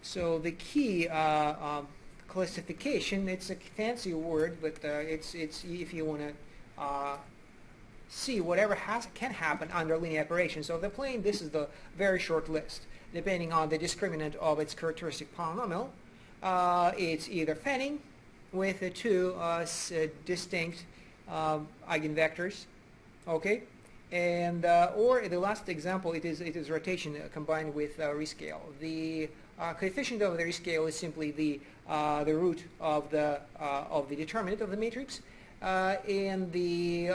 So the key classification, it's a fancy word, but it's if you want to see whatever can happen under linear operations. So the plane, this is the very short list. Depending on the discriminant of its characteristic polynomial, it's either Fanning with the two distinct eigenvectors, okay, and or the last example, it is rotation combined with rescale. The coefficient of the rescale is simply the root of the determinant of the matrix, and the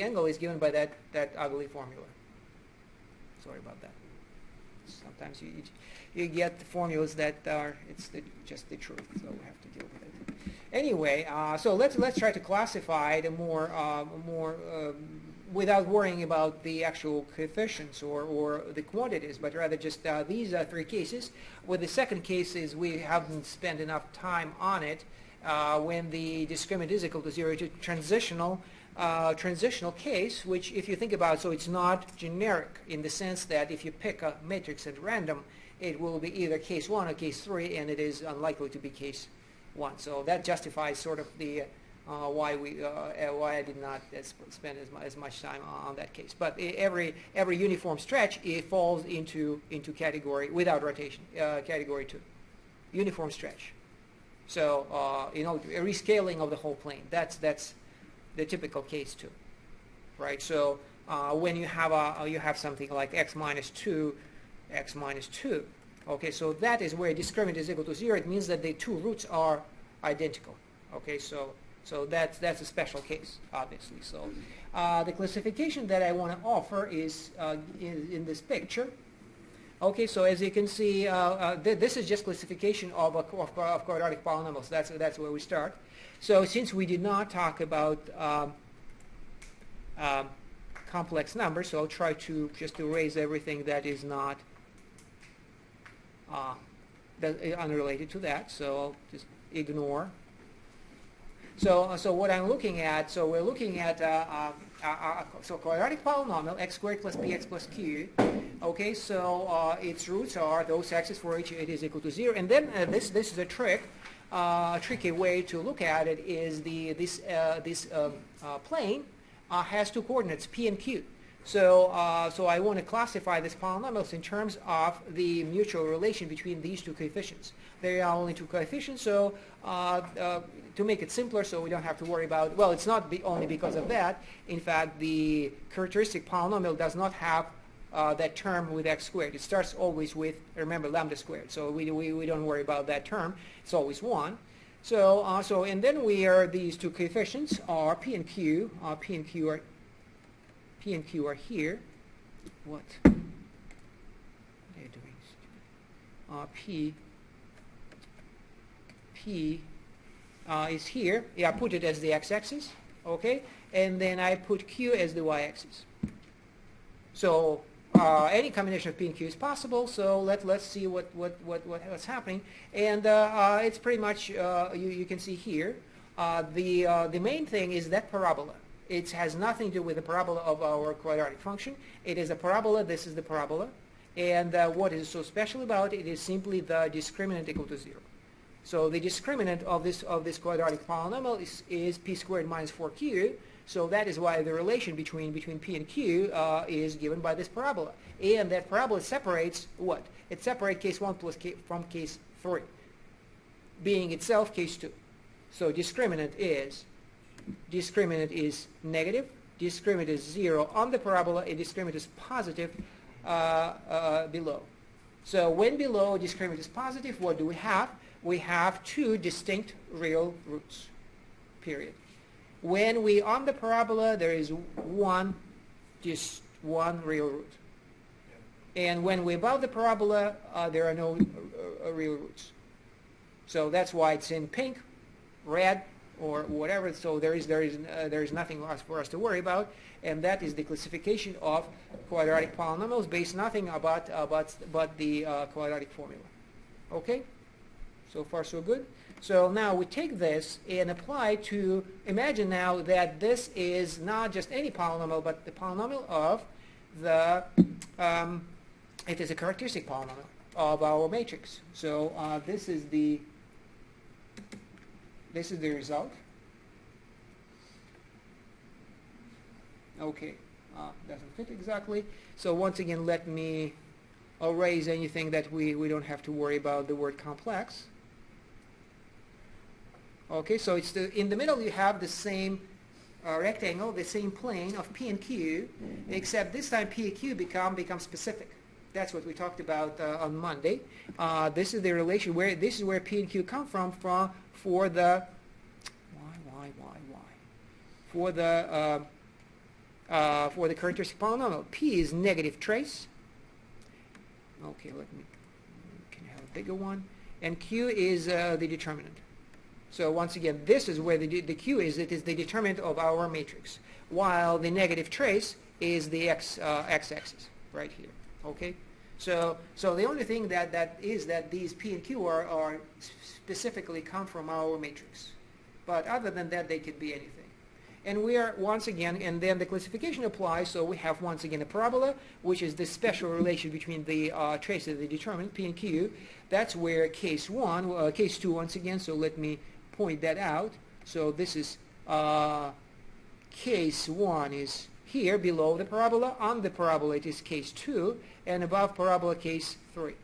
angle is given by that ugly formula. Sorry about that. Sometimes you get formulas that are just the truth, so we have to deal with it. Anyway, so let's try to classify it more without worrying about the actual coefficients or the quantities, but rather just these three cases. With the second case is we haven't spent enough time on it. When the discriminant is equal to 0, to transitional case, which if you think about, so it's not generic in the sense that if you pick a matrix at random, it will be either case 1 or case 3, and it is unlikely to be case 1. So that justifies sort of the why I did not spend as much time on that case. But every uniform stretch, it falls into category without rotation, category 2, uniform stretch. So a rescaling of the whole plane. That's the typical case 2, right? So when you have something like x minus 2, okay, so that is where discriminant is equal to 0. It means that the two roots are identical. Okay, so that's a special case, obviously. So the classification that I want to offer is in this picture. Okay, so as you can see, this is just classification of quadratic polynomials. That's where we start. So since we did not talk about complex numbers, so I'll try to just erase everything that is not unrelated to that. So I'll just ignore. So what I'm looking at, so we're looking at so quadratic polynomial x squared plus bx plus q. Okay, so its roots are those x's for which it is equal to 0, and then this is a tricky way to look at it is this plane has two coordinates p and q. So I want to classify these polynomials in terms of the mutual relation between these two coefficients. There are only two coefficients, so to make it simpler, so we don't have to worry about, well, it's not only because of that. In fact, the characteristic polynomial does not have that term with x squared. It starts always with, remember, lambda squared. So we don't worry about that term. It's always 1. So and then these two coefficients are p and q. P and q are here. What are you doing? P is here. Yeah, I put it as the x-axis. Okay, and then I put q as the y-axis. So any combination of p and q is possible. So let's see what's happening. And it's pretty much you can see here. The main thing is that parabola. It has nothing to do with the parabola of our quadratic function. It is a parabola. This is the parabola. And what is so special about it is simply the discriminant equal to 0. So the discriminant of this quadratic polynomial is p squared minus 4q. So that is why the relation between p and q is given by this parabola. And that parabola separates what? It separates case 1 from case 3, being itself case 2. So discriminant is negative, discriminant is 0 on the parabola, and discriminant is positive below. So when below discriminant is positive, what do we have? We have two distinct real roots, period. When we on the parabola, there is just one real root. And when we're above the parabola, there are no real roots. So that's why it's in pink, red, or whatever. So there is nothing else for us to worry about, and that is the classification of quadratic polynomials based nothing about the quadratic formula. Okay, so far so good. So now we take this and apply to, imagine now that this is not just any polynomial, but the polynomial of the it is a characteristic polynomial of our matrix. So this is the result. Okay, doesn't fit exactly. So once again, let me erase anything that we don't have to worry about the word complex. Okay, so it's in the middle you have the same rectangle, the same plane of P and Q, except this time P and Q become specific. That's what we talked about on Monday. This is the relation where this is where P and Q come from for the for the characteristic polynomial. P is negative trace. Okay, can have a bigger one, and Q is the determinant. So once again, this is where the Q is. It is the determinant of our matrix, while the negative trace is the x-axis right here. Okay, so the only thing that these P and Q are specifically come from our matrix, but other than that, they could be anything. And we are once again, and then the classification applies. So we have once again a parabola, which is the special relation between the trace of the determinant P and Q. That's where case 2 once again. So let me point that out. So this is case 1 is here below the parabola. On the parabola it is case 2, and above parabola case 3.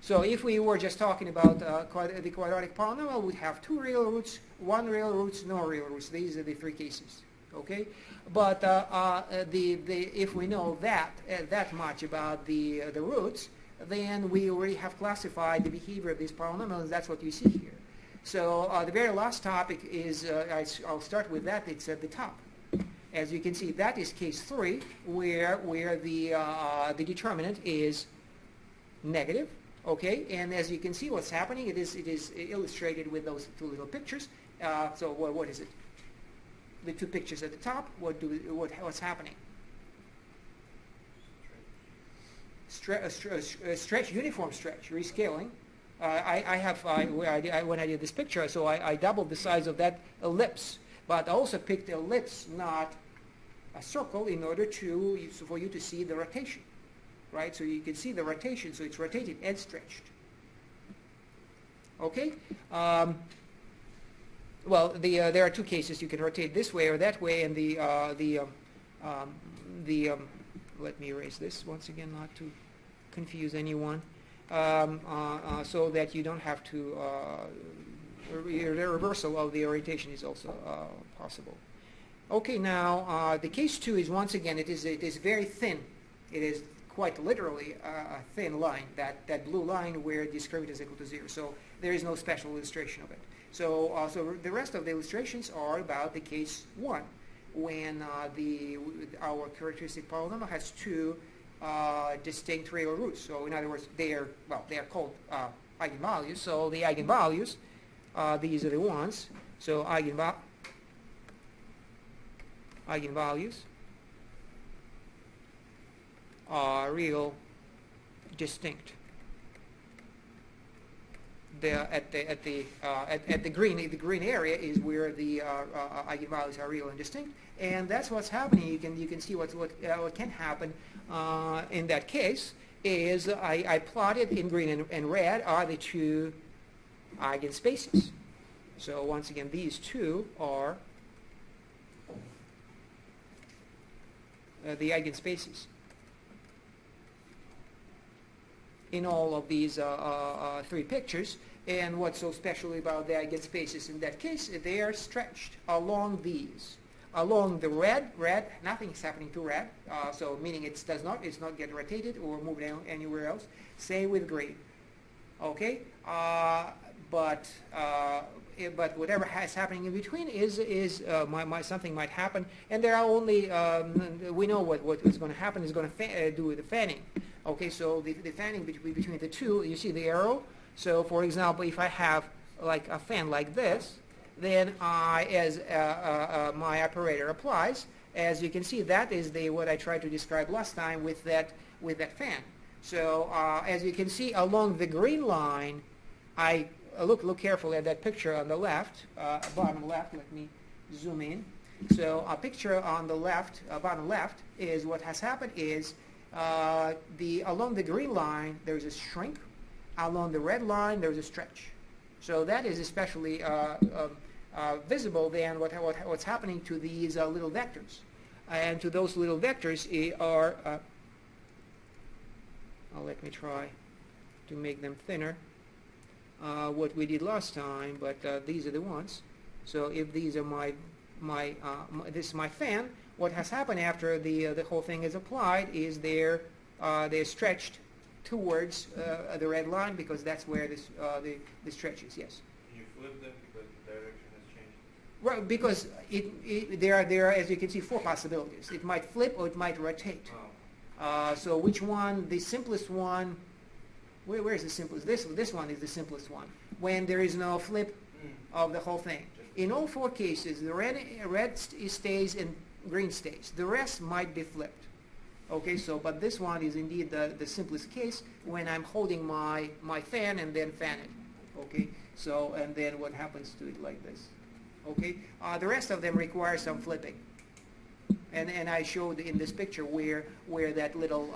So if we were just talking about the quadratic polynomial, we have 2 real roots, 1 real roots, no real roots. These are the 3 cases. Okay, but if we know that much about the roots, then we already have classified the behavior of these polynomials. That's what you see here. So the very last topic is I'll start with that. It's at the top. As you can see, that is case 3, where the determinant is negative. Okay, and as you can see, what's happening? It is illustrated with those 2 little pictures. So what is it? The 2 pictures at the top. What's happening? Stretch, uniform stretch, rescaling. When I did this picture, so I doubled the size of that ellipse, but I also picked ellipse, not a circle, in order for you to see the rotation. Right, so you can see the rotation, so it's rotated and stretched. Okay. Well, there are 2 cases. You can rotate this way or that way, and let me erase this once again, not to confuse anyone, so that you don't have to. The reversal of the orientation is also possible. Okay. Now the case 2 is once again it is very thin. It is quite literally a thin line, that blue line where discriminant is equal to 0. So there is no special illustration of it. So the rest of the illustrations are about the case 1, when our characteristic polynomial has 2 distinct real roots. So in other words, they are called eigenvalues. So the eigenvalues, these are the ones. So eigenvalues are real distinct. At the green area is where the eigenvalues are real and distinct, and that's what's happening. You can see what can happen in that case is I plotted in green and red are the 2 eigenspaces. So once again, these 2 are the eigenspaces in all of these 3 pictures. And what's so special about the eigenspaces in that case, they are stretched along these. Along the red, nothing is happening to red, so meaning it's not get rotated or moved anywhere else. Same with green. Okay, but whatever is happening in between is something might happen, and there are only we know what is going to happen is going to do with the fanning. Okay, so the fanning between the 2, you see the arrow. So for example, if I have like a fan like this, then as my operator applies, as you can see, that is what I tried to describe last time with that fan. So as you can see along the green line, I look carefully at that picture on the left, bottom left. Let me zoom in. So a picture on the left, bottom left, is what has happened is along the green line there's a shrink, along the red line there's a stretch. So that is especially visible then what's happening to these little vectors. And to those little vectors are, let me try to make them thinner, what we did last time, but these are the ones. So if these are this is my fan, what has happened after the whole thing is applied is they're stretched towards the red line, because that's where the stretch is. Yes. Can you flip them because the direction has changed? Right, because there are, as you can see, 4 possibilities. It might flip or it might rotate. Oh. So which one? The simplest one. Where is the simplest? This one is the simplest one. When there is no flip of the whole thing. In all 4 cases, the red stays and green stays. The rest might be flipped. Okay, so but this one is indeed the simplest case, when I'm holding my fan and then fan it. Okay, so and then what happens to it like this. Okay, the rest of them require some flipping. And I showed in this picture where that little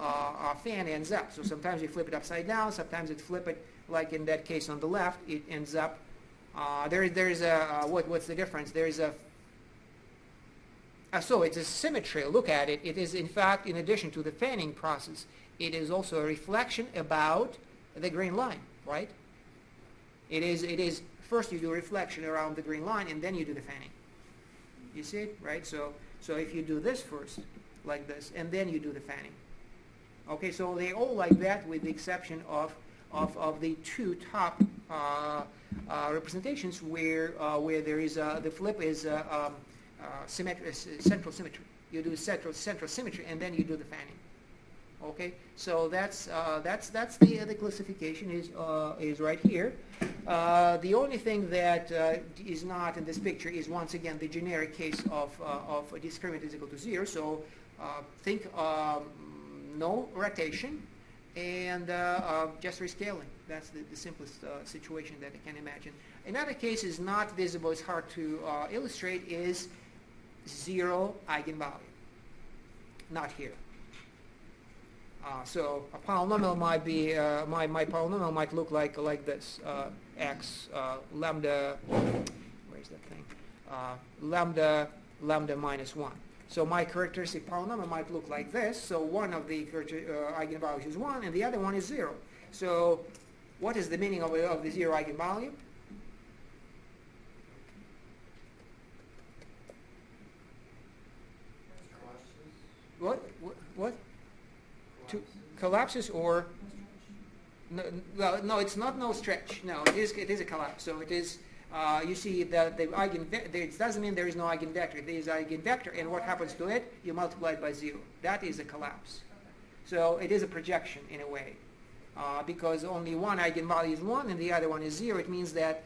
fan ends up. So sometimes you flip it upside down, sometimes you flip it, like in that case on the left, it ends up. There's a what's the difference? There's a so it's a symmetry. Look at it. It is in fact, in addition to the fanning process, it is also a reflection about the green line, right? It is first you do reflection around the green line and then you do the fanning. You see it, right? So if you do this first, like this, and then you do the fanning. Okay, so they all like that, with the exception of the 2 top representations where there is the flip is central symmetry. You do central symmetry and then you do the fanning. Okay, so that's the classification is right here. The only thing that is not in this picture is once again the generic case of a discriminant is equal to 0. So think no rotation and just rescaling. That's the simplest situation that I can imagine. Another case is not visible, it's hard to illustrate, is 0 eigenvalue. Not here. So a polynomial might be, my polynomial might look like this, x lambda, where's that thing, lambda minus 1. So my characteristic polynomial might look like this. So one of the eigenvalues is 1 and the other one is 0. So what is the meaning of the 0 eigenvalue? What? Collapses or no, it's not no stretch. No, it is a collapse. So it is. You see that the eigenvector. It doesn't mean there is no eigenvector. There is eigenvector, and what happens to it? You multiply it by 0. That is a collapse. So it is a projection in a way, because only one eigenvalue is 1 and the other one is 0. It means that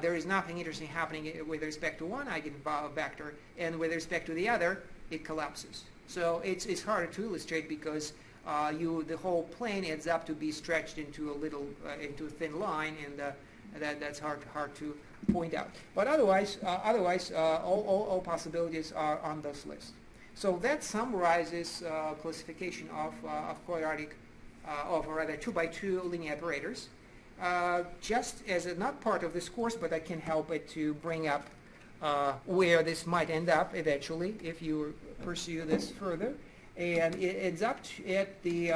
there is nothing interesting happening with respect to one eigenvector, and with respect to the other, it collapses. So it's harder to illustrate because the whole plane ends up to be stretched into a thin line, and that's hard to point out. But otherwise, all possibilities are on this list. So that summarizes classification of quadratic, or rather 2x2 linear operators. Just as not part of this course, but I can help it to bring up where this might end up eventually if you pursue this further. And it ends up at the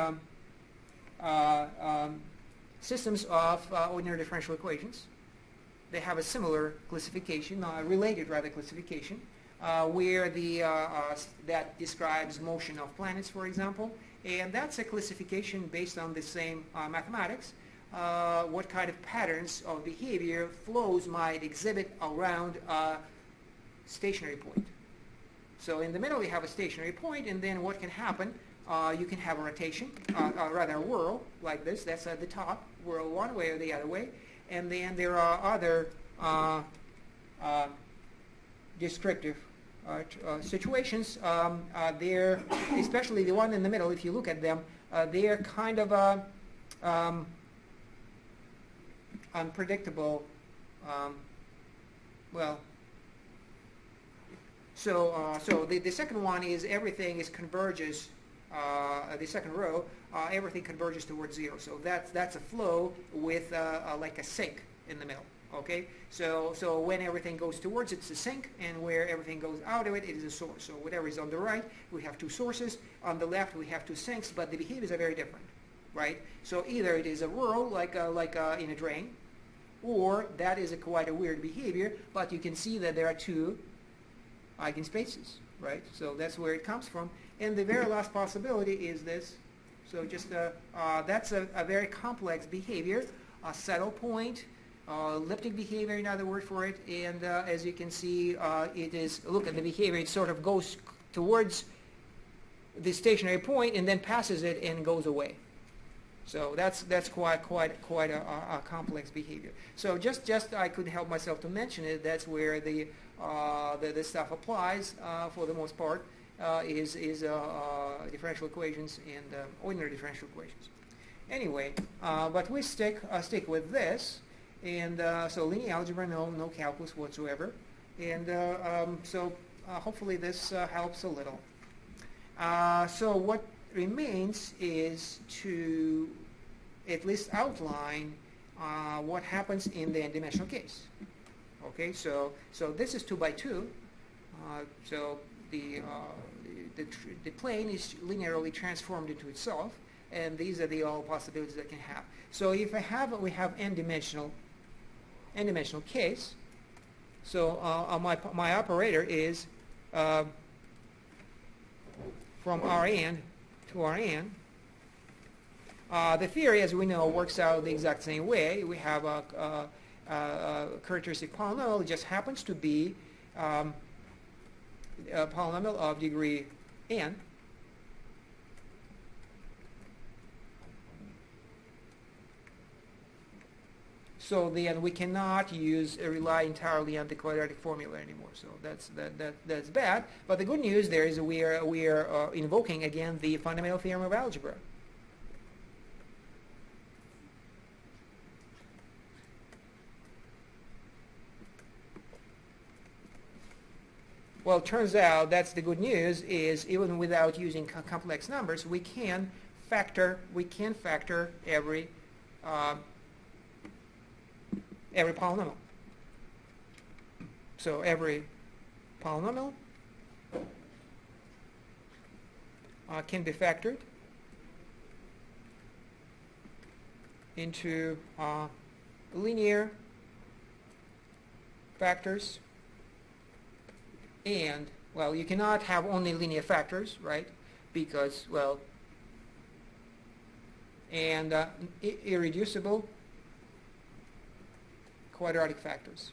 systems of ordinary differential equations. They have a similar classification, related rather classification, where that describes motion of planets, for example. And that's a classification based on the same mathematics. What kind of patterns of behavior flows might exhibit around a stationary point. So in the middle you have a stationary point, and then what can happen? You can have a rotation, rather a whirl like this. That's at the top, whirl one way or the other way. And then there are other descriptive situations. They're, especially the one in the middle, if you look at them, they're kind of unpredictable. So the second one is everything converges the second row, everything converges towards 0. So that's a flow with like a sink in the middle. Okay, so when everything goes towards it, it's a sink, and where everything goes out of it, it is a source. So whatever is on the right, we have two sources. On the left, we have two sinks, but the behaviors are very different, right? So either it is a whirl, like in a drain, or that is quite a weird behavior, but you can see that there are two eigenspaces, right? So that's where it comes from. And the very last possibility is this. So just that's a very complex behavior, a saddle point, elliptic behavior, another word for it. And as you can see, it is, look at the behavior, it sort of goes towards the stationary point and then passes it and goes away. So that's quite a complex behavior. So just I couldn't help myself to mention it. That's where the stuff applies for the most part, is differential equations and ordinary differential equations. Anyway, but we stick with this, and so linear algebra, no calculus whatsoever, and so hopefully this helps a little. So what remains is to at least outline what happens in the n-dimensional case. Okay, so this is 2 by 2. So the plane is linearly transformed into itself, and these are all possibilities that can have. So if we have n-dimensional case. So my operator is from Rn to Rn. The theory, as we know, works out the exact same way. We have a characteristic polynomial. It just happens to be a polynomial of degree n. So then we cannot rely entirely on the quadratic formula anymore. So that's bad. But the good news there is we are invoking again the fundamental theorem of algebra. Well, it turns out that's the good news, is even without using complex numbers, we can factor every polynomial. So every polynomial can be factored into linear factors. And, well, you cannot have only linear factors, right? Because, well, and irreducible quadratic factors.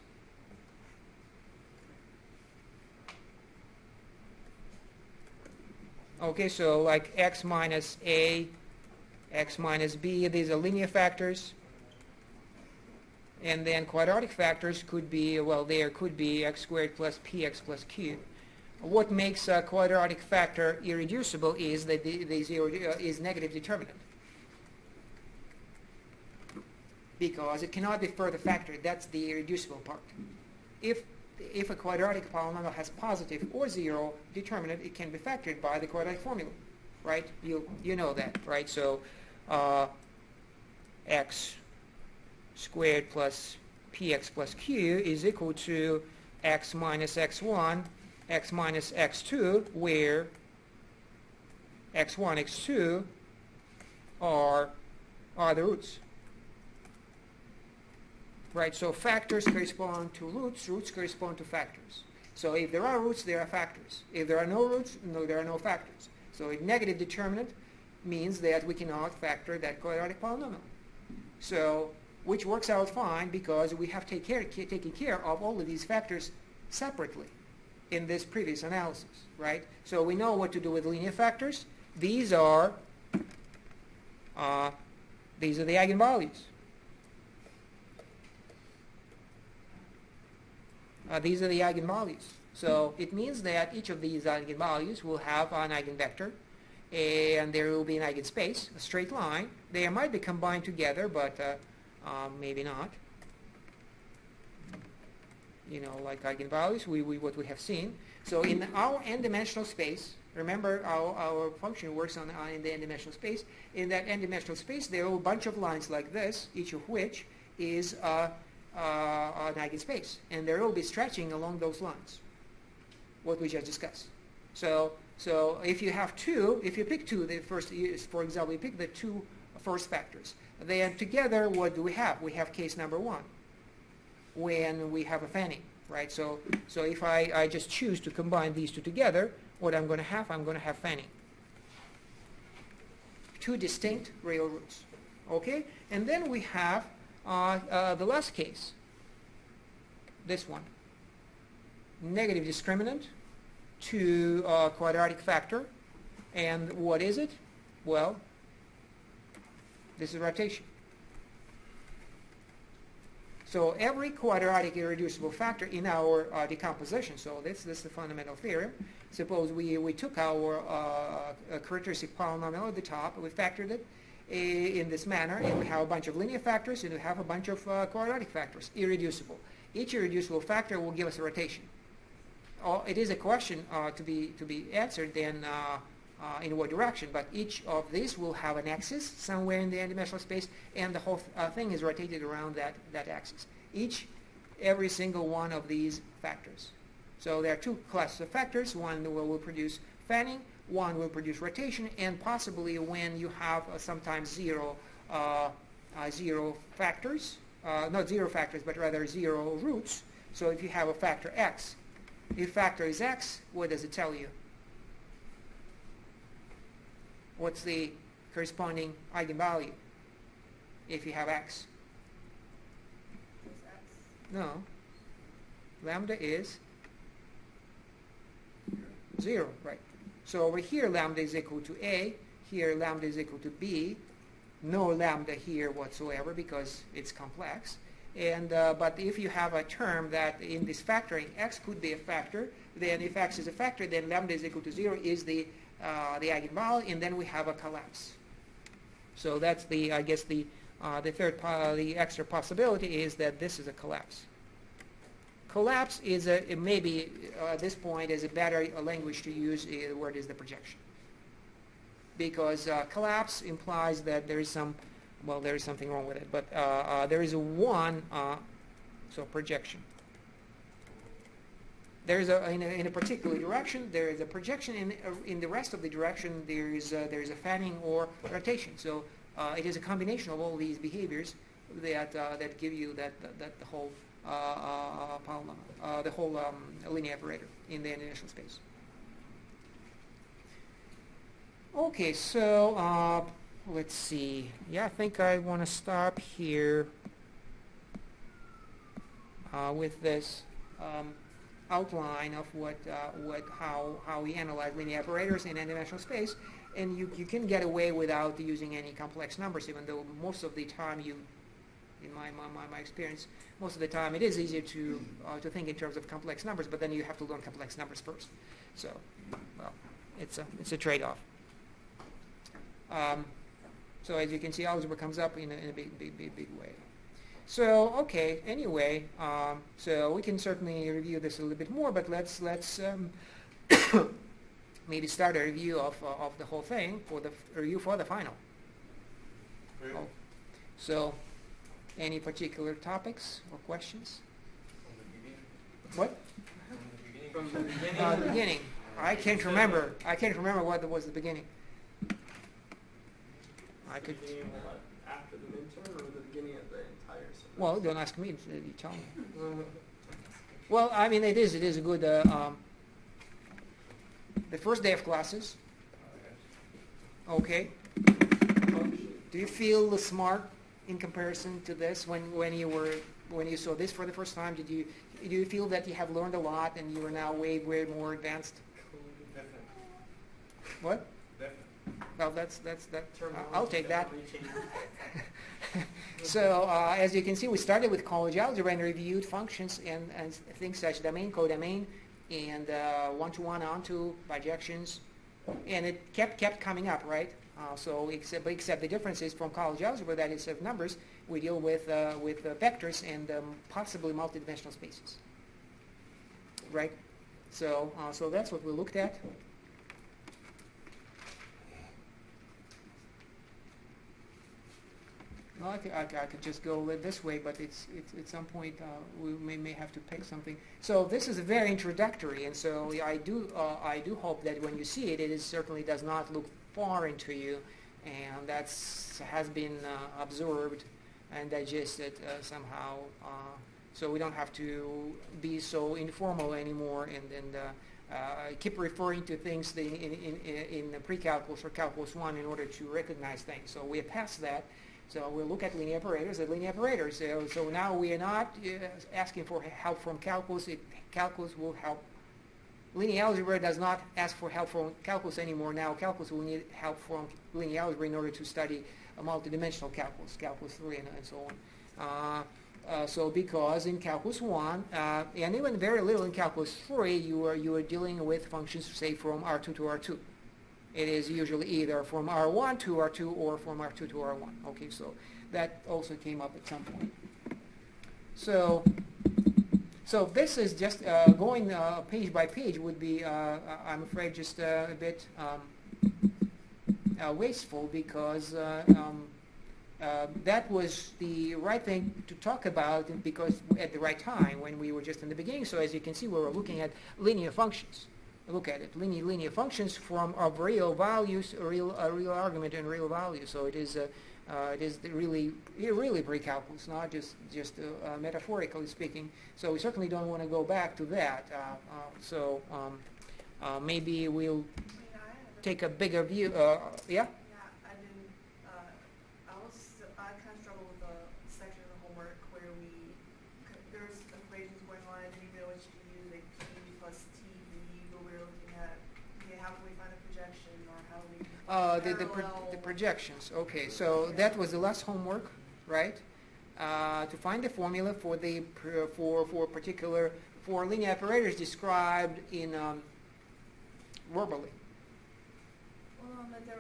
Okay, so like x minus a, x minus b, these are linear factors. And then quadratic factors could be, well, there could be x squared plus px plus q. What makes a quadratic factor irreducible is that the zero is negative determinant, because it cannot be further factored. That's the irreducible part. If a quadratic polynomial has positive or zero determinant, it can be factored by the quadratic formula, right? You know that, right? So x squared plus px plus q is equal to x minus x1, x minus x2, where x1, x2 are the roots. Right, so factors correspond to roots, roots correspond to factors. So if there are roots, there are factors. If there are no roots, there are no factors. So a negative determinant means that we cannot factor that quadratic polynomial. So, which works out fine because we have taken care of all of these factors separately in this previous analysis, right? So we know what to do with linear factors. These are the eigenvalues. These are the eigenvalues. So it means that each of these eigenvalues will have an eigenvector, and there will be an eigenspace, a straight line. They might be combined together, but maybe not. You know, like eigenvalues, what we have seen. So in our n-dimensional space, Remember, our function works on in the n-dimensional space. In that n-dimensional space, there are a bunch of lines like this, each of which is an eigenspace, and there will be stretching along those lines, what we just discussed. So if you have two, if you pick two, the first, for example, you pick the two first factors, then together, what do we have? We have case number one, when we have a fanning, right? So if I just choose to combine these two together, what I'm going to have fanning. Two distinct real roots, okay? And then we have the last case, this one, negative discriminant to quadratic factor. And what is it? Well, this is rotation. So every quadratic irreducible factor in our decomposition, so this is the fundamental theorem. Suppose we took our characteristic polynomial at the top, we factored it in this manner, and we have a bunch of linear factors, and we have a bunch of quadratic factors, irreducible. Each irreducible factor will give us a rotation. It is a question to be answered then in what direction, but each of these will have an axis somewhere in the n-dimensional space, and the whole thing is rotated around that axis. Every single one of these factors. So there are two classes of factors. One will produce fanning, one will produce rotation, and possibly when you have sometimes zero factors, not zero factors, but rather zero roots. So if you have a factor x, if factor is x, what does it tell you? What's the corresponding eigenvalue if you have x? No. Lambda is 0, right? So over here, lambda is equal to a. Here, lambda is equal to b. No lambda here whatsoever because it's complex. And but if you have a term that in this factoring, x could be a factor, then if x is a factor, then lambda is equal to 0 is the eigenvalue, and then we have a collapse. So that's I guess the the extra possibility is that this is a collapse. Collapse is maybe at this point is a better language to use. The word is the projection, because collapse implies that there is there is something wrong with it, but there is so projection. There is in a particular direction, there is a projection. In the rest of the direction, there is a fanning or rotation. So it is a combination of all these behaviors that give you the whole polynomial, the whole linear operator in the n-dimensional space. Okay, so let's see. Yeah, I think I want to stop here with this outline of how we analyze linear operators in n-dimensional space, and you can get away without using any complex numbers, even though most of the time in my experience, most of the time it is easier to think in terms of complex numbers, but then you have to learn complex numbers first. So, well, it's a trade-off. So as you can see, algebra comes up in a big way. So okay, anyway, so we can certainly review this a little bit more, but let's maybe start a review of the whole thing for the review for the final. Oh. So, any particular topics or questions? From the beginning? What? From the beginning? The beginning. I can't remember. I can't remember what was the beginning. I could. After the midterm or the beginning of the entire semester? Well, don't ask me. You tell me. Well, I mean, it is a good. The first day of classes. Okay. Do you feel smart in comparison to this when you saw this for the first time? Do you feel that you have learned a lot and you are now way more advanced? Definitely. What? Definitely. Well, that's I'll take that. So as you can see, we started with college algebra and reviewed functions and things such domain, codomain, and one-to-one, onto, bijections, and it kept coming up, right? So except the difference is from college algebra, that is of numbers, we deal with vectors and possibly multidimensional spaces, right? So that's what we looked at. Well, I could just go this way, but it's at some point we may have to pick something. So this is very introductory, and so I do hope that when you see it, it certainly does not look foreign to you, and has been absorbed and digested somehow. So we don't have to be so informal anymore, and keep referring to things in pre-calculus or calculus 1 in order to recognize things. So we are past that. So we'll look at linear operators. So now we are not asking for help from calculus. Calculus will help. Linear algebra does not ask for help from calculus anymore. Now calculus will need help from linear algebra in order to study a multidimensional calculus, calculus 3 and so on. So because in calculus 1, and even very little in calculus 3, you are dealing with functions, say, from R2 to R2. It is usually either from R1 to R2 or from R2 to R1. Okay, so that also came up at some point. So this is just going page by page would be, I'm afraid, just a bit wasteful, because that was the right thing to talk about, because at the right time when we were just in the beginning. So as you can see, we were looking at linear functions. Look at it, linear functions of real values, real argument and real value. So it is really pre-calculus, not just metaphorically speaking. So we certainly don't want to go back to that. Maybe we'll take a bigger view. Yeah. I kind of struggle with the section of the homework where there's equations going on, and you know what you use, like P plus TV, but we're looking at, okay, how can we find a projection, or how do we The projections. Okay, so that was the last homework, right? To find the formula for for linear operators described in verbally. Well, but there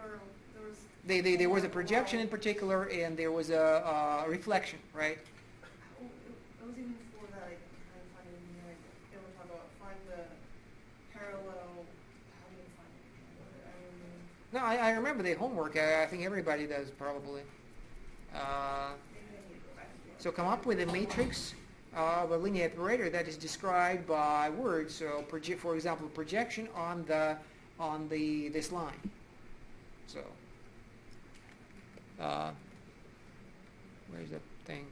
was There was a projection in particular, and there was a reflection, right? It was even before that. I couldn't find it in here. It was talk about find the parallel. How do you find it? I don't know. No, I remember the homework. I think everybody does probably. Maybe I need to go back and do it. So come up with a matrix of a linear operator that is described by words. So for example, projection on this line. So where's that thing?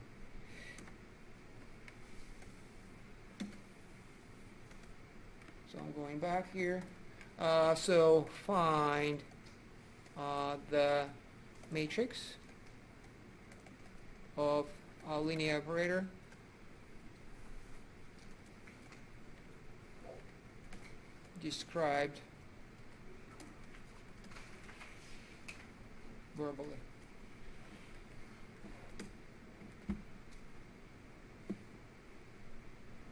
So I'm going back here. So find the matrix of a linear operator described verbally.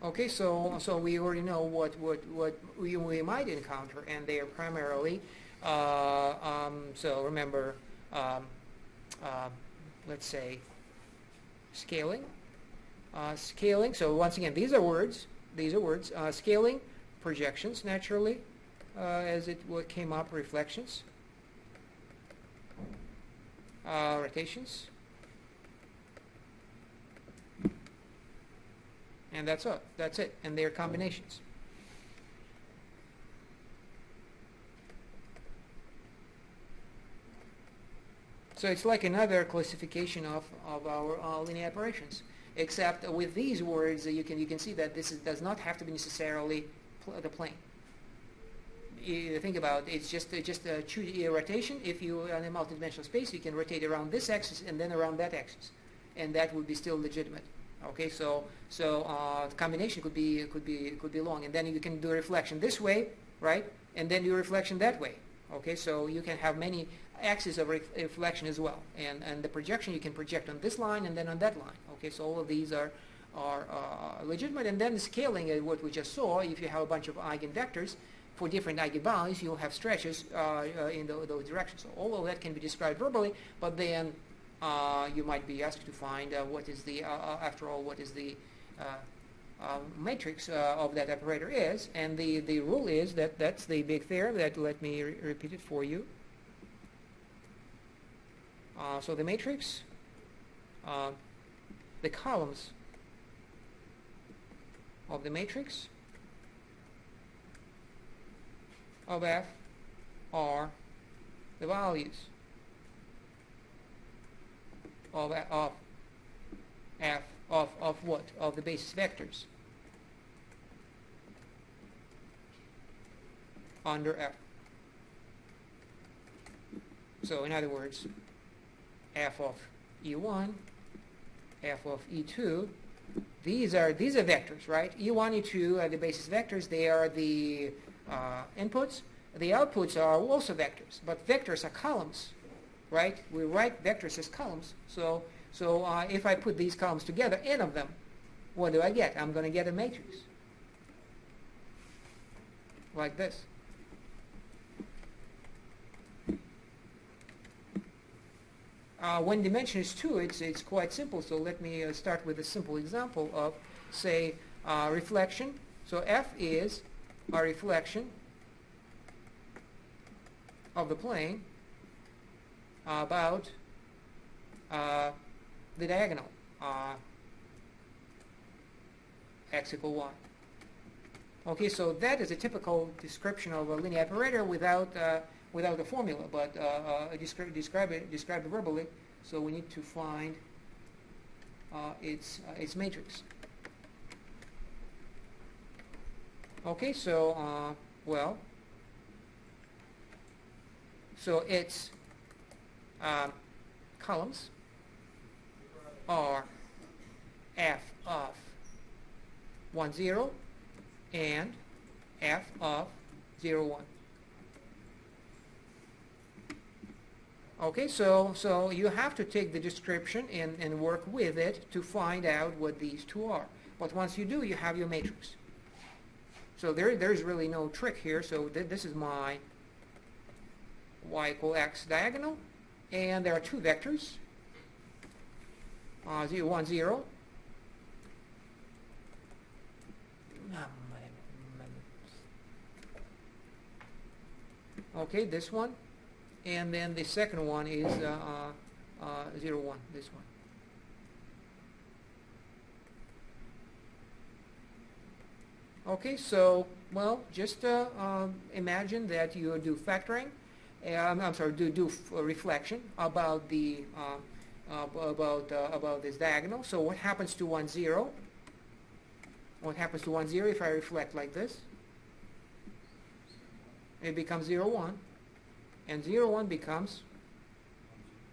Okay, so we already know what we might encounter, and they are primarily so remember, let's say scaling. Scaling. So once again, these are words. Scaling, projections, naturally, as it came up, reflections, rotations, and that's it. And their combinations. So it's like another classification of our linear operations, except with these words you can see that this does not have to be necessarily the plane. You think about it, it's just a rotation. If you are in a multidimensional space, you can rotate around this axis and then around that axis, and that would be still legitimate. Okay, so the combination could be long, and then you can do a reflection this way, right, and then do a reflection that way. Okay, so you can have many axes of reflection as well, and the projection you can project on this line and then on that line. Okay, so all of these are legitimate, and then the scaling, what we just saw, if you have a bunch of eigenvectors for different eigenvalues, you'll have stretches in those directions. So all of that can be described verbally, but then you might be asked to find what is the after all, what is the matrix of that operator is, and the rule is that's the big theorem. Let me repeat it for you. So the matrix the columns of the matrix of F are the values of F of what? Of the basis vectors under F. So in other words, F of E1, F of E2, these are vectors, right? E1, E2 are the basis vectors. They are the inputs. The outputs are also vectors, but vectors are columns, right? We write vectors as columns. So if I put these columns together, n of them, what do I get? I'm going to get a matrix like this. When dimension is 2, it's quite simple. So let me start with a simple example of, say, reflection. So F is a reflection of the plane about the diagonal x equal y. Okay, so that is a typical description of a linear operator without a formula, but describe it verbally. So we need to find its matrix. Okay, so so its columns are F of 1, 0 and F of 0, 1. Okay, so you have to take the description and work with it to find out what these two are. But once you do, you have your matrix. So there's really no trick here. So this is my y equal x diagonal, and there are two vectors, 0, 1, 0. Okay, this one. And then the second one is 0, 1, this one. Okay, so, well, just imagine that you do factoring, I'm sorry, do reflection about the about this diagonal. So what happens to 1, 0? What happens to 1, 0 if I reflect like this? It becomes 0, 1. And 0, 1 becomes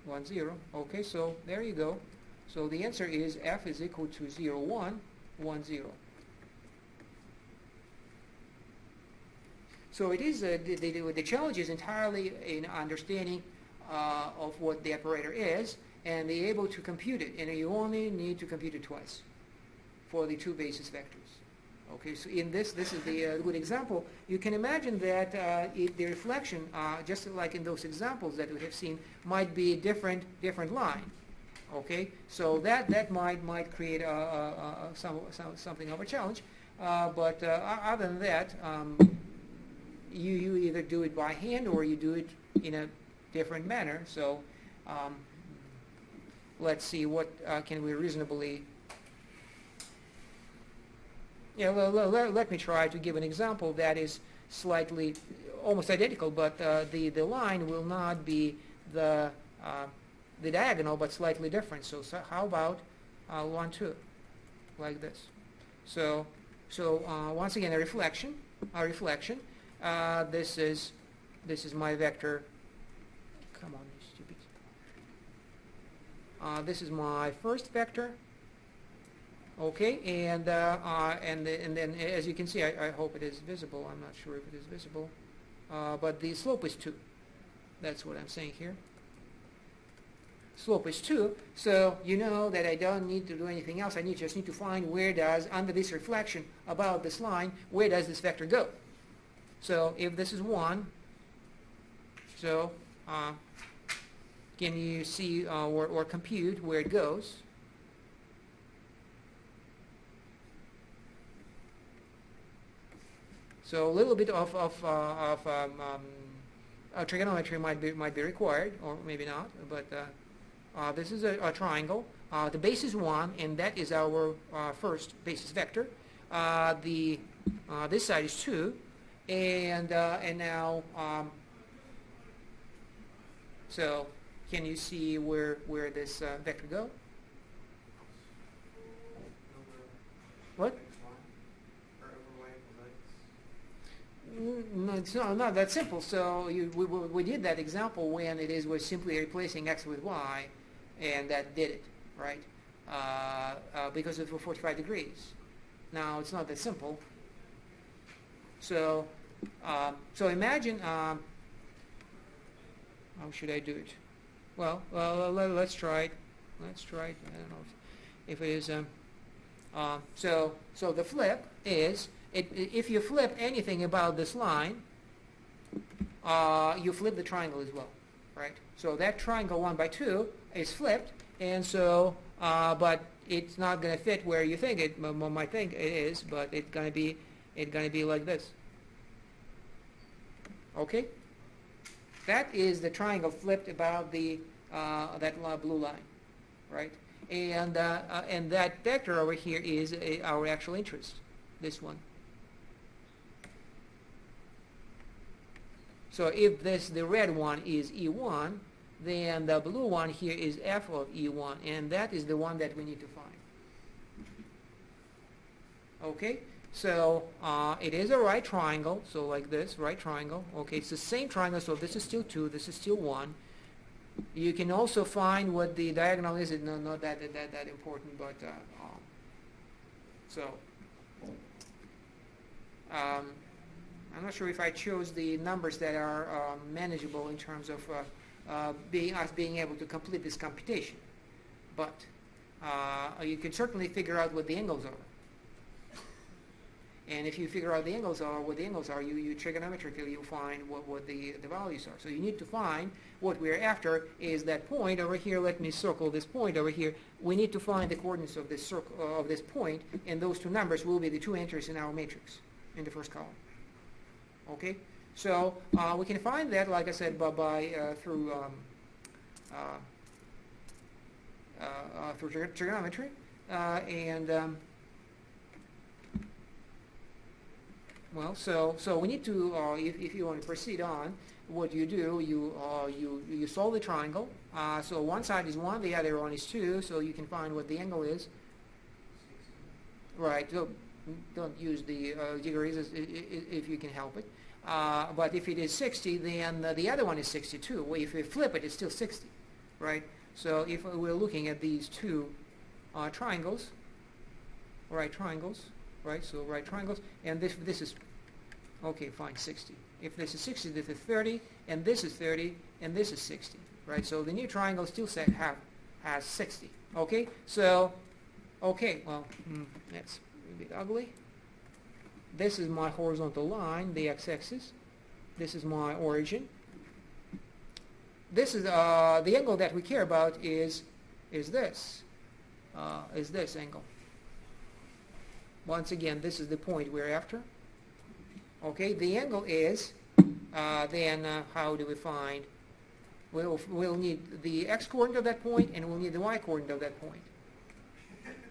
1, 0. Okay, so there you go. So the answer is F is equal to 0, 1, 1, 0. So it is the challenge is entirely in understanding of what the operator is and be able to compute it. And you only need to compute it twice for the two basis vectors. Okay, so in this is the good example. You can imagine that the reflection, just like in those examples that we have seen, might be different line. Okay, so that might create something of a challenge. But other than that, you either do it by hand or you do it in a different manner. So let's see what can we reasonably. Yeah, let me try to give an example that is slightly almost identical, but the line will not be the diagonal, but slightly different. So how about 1, 2, like this? So once again, a reflection. This is my vector. Come on, you stupid. This is my first vector. Okay, and then as you can see, I hope it is visible. I'm not sure if it is visible, but the slope is 2. That's what I'm saying here. Slope is 2, so you know that I don't need to do anything else. I just need to find where does, under this reflection about this line, where does this vector go? So if this is 1, so can you see or compute where it goes? So a little bit of trigonometry might be required, or maybe not. But this is a triangle. The base is 1, and that is our first basis vector. This side is 2, and now so can you see where this vector go? What? No, it's not that simple. So we did that example when it was simply replacing x with y, and that did it, right? Because it was 45 degrees. Now it's not that simple. So imagine how should I do it? Well, let's try it. Let's try it. I don't know if it is. So the flip is. If you flip anything about this line, you flip the triangle as well, right? So that triangle 1 by 2 is flipped, and so, but it's not going to fit where you think it might think it is, but it's going to be like this. Okay, that is the triangle flipped about the that blue line, right? And that vector over here is our actual interest, this one. So if the red one is E1, then the blue one here is f of E1, and that is the one that we need to find. Okay, so it is a right triangle, so like this, right triangle. Okay, it's the same triangle, so this is still 2, this is still 1. You can also find what the diagonal is. It's not that important, but I'm not sure if I chose the numbers that are manageable in terms of being able to complete this computation. But you can certainly figure out what the angles are. And if you figure out what the angles are, you trigonometrically you'll find what the values are. So you need to find what we're after is that point over here. Let me circle this point over here. We need to find the coordinates of this circle of this point, and those two numbers will be the two entries in our matrix in the first column. Okay, so we can find that, like I said, through trigonometry, well, so we need to, if you want to proceed on, what you do, you solve the triangle. So one side is 1, the other one is 2, so you can find what the angle is. Right. So don't use the degrees if you can help it. But if it is 60, then the other one is 62. Well, if we flip it, it's still 60, right? So if we're looking at these two triangles, right triangles, right? So right triangles, and this is, okay, fine, 60. If this is 60, this is 30, and this is 30, and this is 60, right? So the new triangle still has 60. Okay, so, okay, well, that's a bit ugly. This is my horizontal line, the x-axis. This is my origin. This is the angle that we care about is this angle. Once again, this is the point we're after. Okay, the angle is then how do we find? We'll need the x coordinate of that point, and we'll need the y coordinate of that point,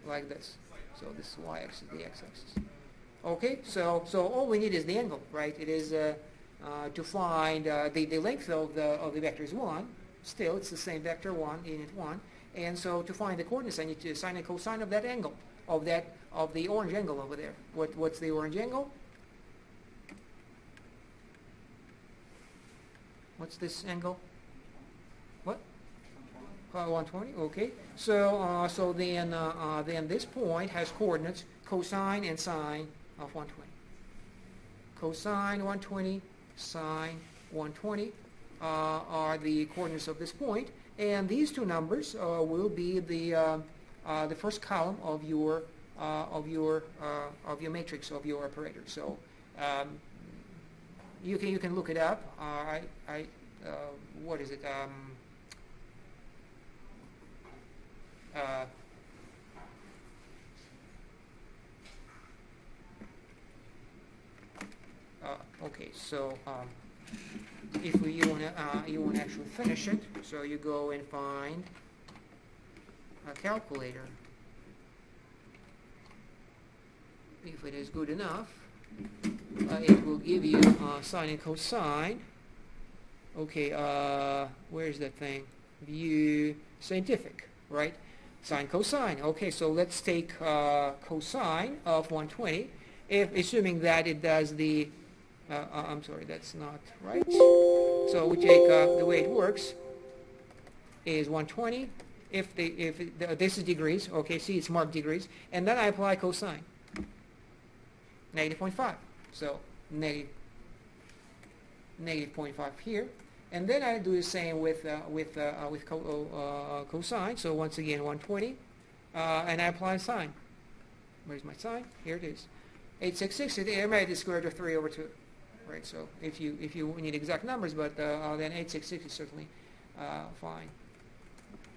like this. So this is y-axis, the x-axis. Okay, so all we need is the angle, right? It is to find the length of the vector is 1. Still, it's the same vector 1, unit 1. And so to find the coordinates, I need to assign a cosine of that angle, of the orange angle over there. What's the orange angle? What's this angle? What? 120. Okay. So then this point has coordinates cosine and sine of 120. Cosine 120, sine 120 are the coordinates of this point, and these two numbers will be the first column of your matrix of your operator. So you can look it up. What is it? Okay, so if you want to actually finish it, so you go and find calculator. If it is good enough, it will give you sine and cosine. Okay, where is that thing? View scientific, right? Sine cosine. Okay, so let's take cosine of 120, assuming that it does the, I'm sorry, that's not right. So we take the way it works is 120. This is degrees, okay, see it's marked degrees, and then I apply cosine, negative 0.5. So negative 0.5 here. And then I do the same with cosine. So once again 120, and I apply sine. Where's my sine? Here it is. 866. I made the square root of 3 over 2, right? So if you need exact numbers, but then 866 is certainly fine.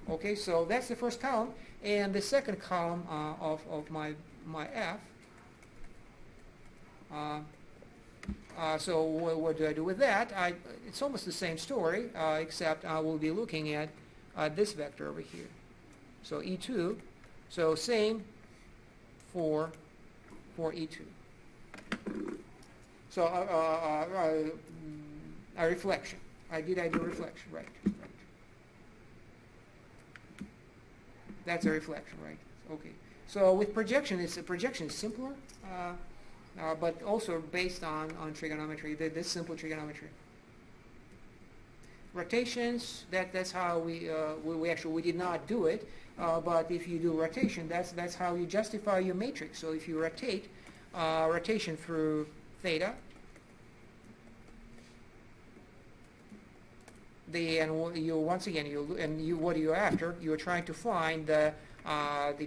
Okay, so that's the first column, and the second column of my f. So what do I do with that? It's almost the same story, except I will be looking at this vector over here. So E2, so same for E2. So a reflection. I do reflection, right? That's a reflection, right? Okay. So with projection, projection is simpler. But also based on trigonometry, this simple trigonometry. Rotations, that's how we did not do it, but if you do rotation, that's how you justify your matrix. So if you rotate, rotation through theta, what are you after? You're trying to find the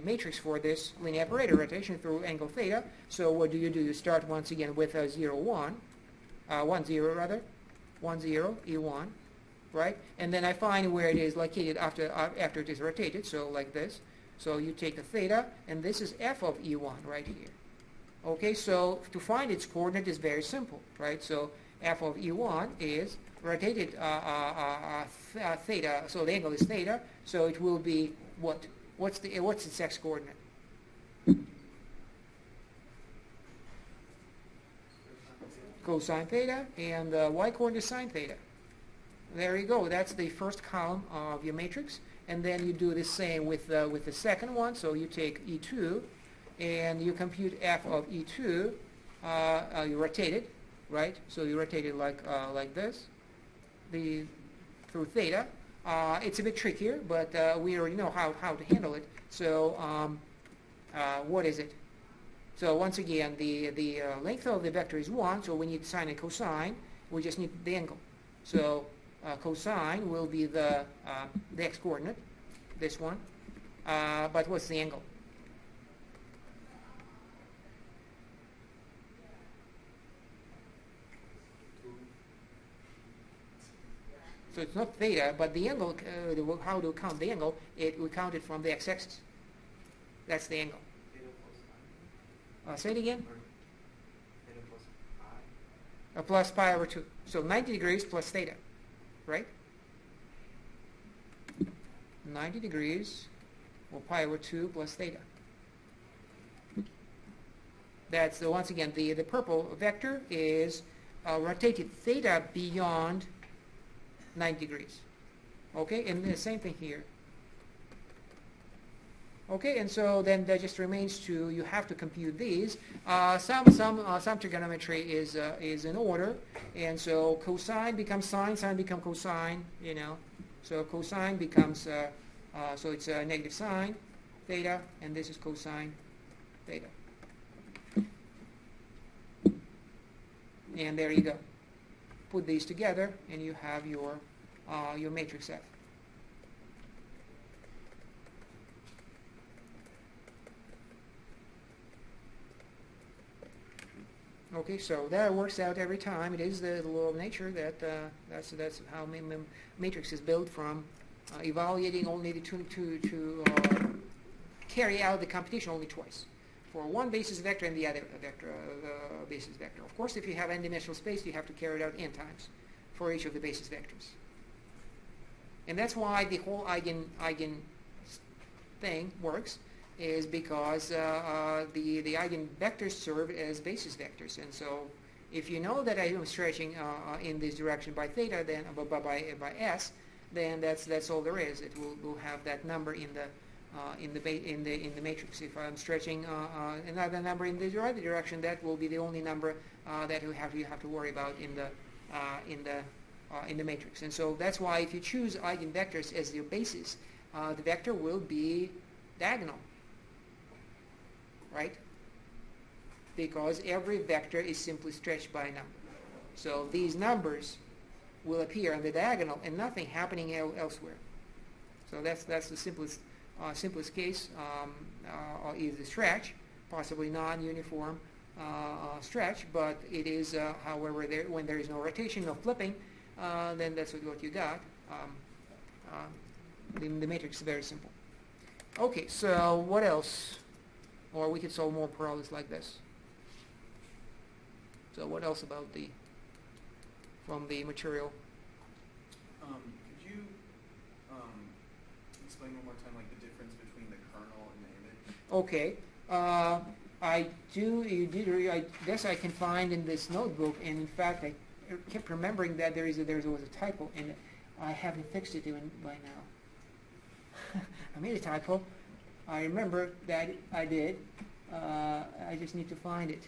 matrix for this linear operator, rotation through angle theta. So what do? You start once again with 0, 1, 1, 0 rather, 1, 0, E1, right? And then I find where it is located after it is rotated, so like this. So you take the theta, and this is f of E1 right here. Okay, so to find its coordinate is very simple, right? So f of E1 is rotated theta, so the angle is theta, so it will be what? What's its x coordinate? Cosine theta, and the y coordinate is sine theta. There you go. That's the first column of your matrix, and then you do the same with the second one. So you take E2, and you compute f of E2. You rotate it, right? So you rotate it like this, through theta. It's a bit trickier, but we already know how to handle it. So what is it? So once again, the length of the vector is 1, so we need sine and cosine. We just need the angle. So cosine will be the x-coordinate, this one. But what's the angle? So it's not theta, but the angle, how to count the angle, we count it from the x-axis. That's the angle. Say it again. Plus pi over 2. So 90 degrees plus theta, right? 90 degrees, or pi over 2 plus theta. That's, once again, the purple vector is rotated theta beyond 90 degrees. Okay, and the same thing here. Okay, and so then there just remains you have to compute these. Some trigonometry is in order, and so cosine becomes sine, sine becomes cosine, you know. So cosine becomes, so it's negative sine theta, and this is cosine theta. And there you go. Put these together, and you have your matrix F. Okay, so that works out every time. It is the law of nature that that's how matrix is built from evaluating only to carry out the computation only twice, for one basis vector and the other vector basis vector. Of course, if you have n-dimensional space, you have to carry it out n times for each of the basis vectors. And that's why the whole thing works is because the eigenvectors serve as basis vectors. And so if you know that I am stretching in this direction by theta, then by s, then that's all there is. It will have that number in the matrix. If I'm stretching another number in the other direction, that will be the only number that you have to worry about in the matrix. And so that's why if you choose eigenvectors as your basis, the vector will be diagonal, right? Because every vector is simply stretched by a number. So these numbers will appear on the diagonal and nothing happening elsewhere. So that's the simplest case is the stretch, possibly non-uniform stretch, but it is, however, when there is no rotation, no flipping, then that's what you got. The matrix is very simple. Okay, so what else? Or we could solve more problems like this. So what else about from the material? Could you explain one more time, like the difference between the kernel and the image? Okay. I guess I can find in this notebook, and in fact I kept remembering that there was a typo, and I haven't fixed it even by now. I made a typo. I remember that I did. I just need to find it.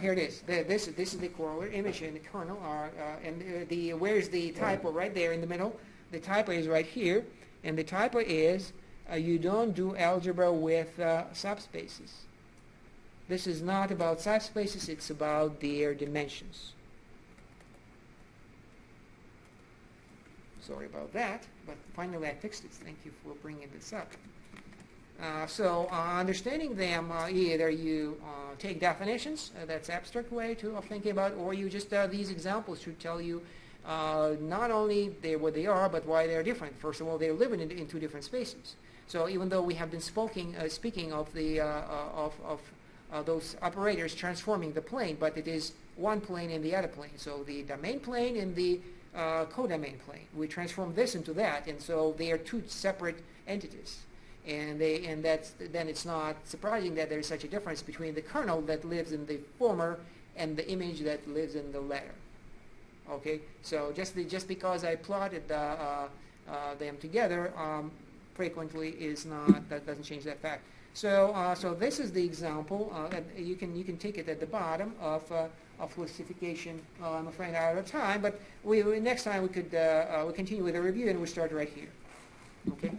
Here it is. This is the corollary image and the kernel are, where's the typo? Right there in the middle. The typo is right here, and the typo is you don't do algebra with subspaces. This is not about subspaces, it's about their dimensions. Sorry about that, but finally I fixed it. Thank you for bringing this up. So understanding them, either you take definitions, that's abstract way of thinking about it, or you just, these examples should tell you not only what they are, but why they're different. First of all, they're living in two different spaces. So even though we have been speaking of the those operators transforming the plane, but it is one plane and the other plane. So the domain plane and the codomain plane. We transform this into that, and so they are two separate entities. And then it's not surprising that there is such a difference between the kernel that lives in the former and the image that lives in the latter. Okay, so just because I plotted them together frequently that doesn't change that fact. So this is the example. You can take it at the bottom of classification. I'm afraid I'm out of time, but next time we could we continue with the review, and we start right here. Okay.